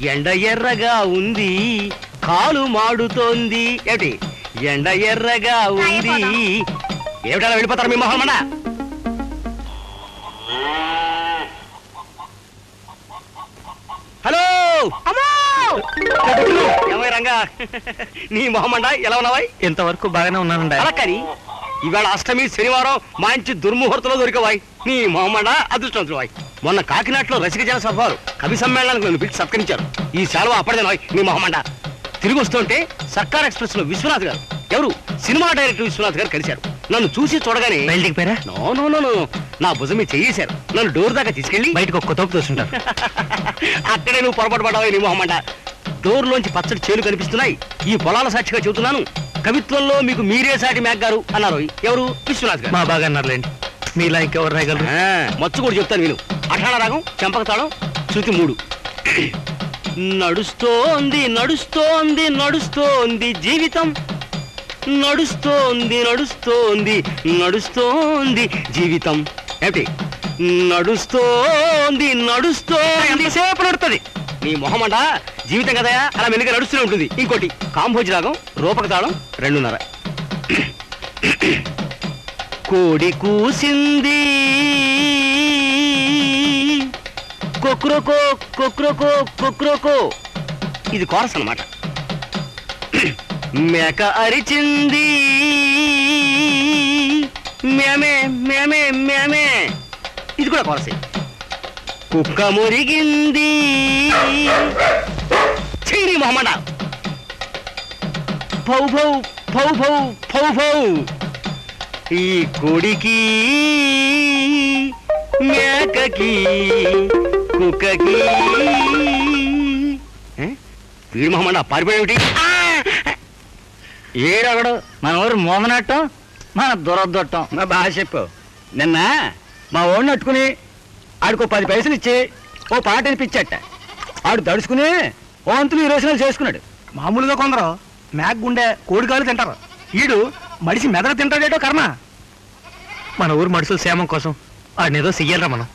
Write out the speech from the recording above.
ఎండ ఎర్రగా ఉంది కాలు మాడుతోంది. ఏమిటి ఎండ ఎర్రగా ఉంది? ఏమిటలా వెళ్ళిపోతారు మీ మొహమ్మడా? హలో ఏమై రంగా, నీ మొహమ్మడా ఎలా ఉన్నావా? ఇంతవరకు బాగానే ఉన్నానండి. అలా కానీ ఇవాళ అష్టమి శనివారం మంచి దుర్ముహూర్తంలో దొరికవాయి. నీ మొహమ్మడా అదృష్టవంతువాయి. మొన్న కాకినాడలో రసిక జన సభలు కవి సమ్మేళనానికి నన్ను పిలిచి సత్కరించారు. ఈ సెలవు అప్పటిదే నీ మొహమ్మడా. తిరిగి వస్తుంటే సర్కార్ ఎక్స్ప్రెస్ లో విశ్వనాథ్ గారు, ఎవరు సినిమా డైరెక్టర్ విశ్వనాథ్ గారు కలిశారు. నన్ను చూసి చూడగానే నో నా భుజమే చేయేశారు. నన్ను డోర్ దాకా తీసుకెళ్లి బయటకు ఒక్క తోపు తోస్తుంటారు. అక్కడే నువ్వు పొరపాటు పడవా నీ మొహమ్మడా. డోర్ లోంచి పచ్చడి చేలు కనిపిస్తున్నాయి. ఈ పొలాల సాక్షిగా చెబుతున్నాను, కవిత్వంలో మీకు మీరే సాటి మేఘ గారు అన్నారు. ఎవరు? విశ్వనాథ్ గారు. మా బాగా అన్నారులేండి. మీలా ఇంకెవరు రాయగలరు? మచ్చు కూడా చెప్తాను విను. అఠాణ రాగం, చెంపక తాళం, శృతి 3. నడుస్తోంది నడుస్తోంది నడుస్తోంది జీవితం, నడుస్తోంది నడుస్తోంది నడుస్తోంది జీవితం. ఏమిటి నడుస్తోంది నడుస్తోంది? ఎంతసేపు నడుస్తుంది నీ మొహమంట. జీవితం కదా అలా మెల్లిగా నడుస్తూనే ఉంటుంది. ఇంకోటి కాంభోజి రాగం, రూపక తాళం 2:30. కోడి కూసింది కొక్రోకో కొక్రోకో కొక్రోకో, ఇది కోరస్ అన్నమాట. మేక అరిచింది మేమే మేమే మేమే, ఇది కూడా కోరసే. కుక్క మురిగింది చీని మొహమ్మడ. భౌ భౌ భౌ భౌ భౌ భౌ, ఈ కోడికి మేకకి కుక్కకి. వీడు మొహమ్మడ పారిపోయేమిటి? ఏడగడు మన ఊరు మోమనట్టం, మన దురదొట్టం. మా బాగా చెప్పు. నిన్న మా ఓడిని అట్టుకుని ఆడికో 10 పైసలు ఇచ్చి ఓ పాట అనిపించట. ఆడు దడుచుకుని ఓ అంతులు 20 రోజులు చేసుకున్నాడు. మామూలుగా కొందరు మేక గుండె కోడికాలు తింటారు. ఈడు మడిసి మెదడు తింటాడేటో కర్మ. మన ఊరు మనుషుల క్షేమం కోసం ఆడినేదో చెయ్యాలరా మనం.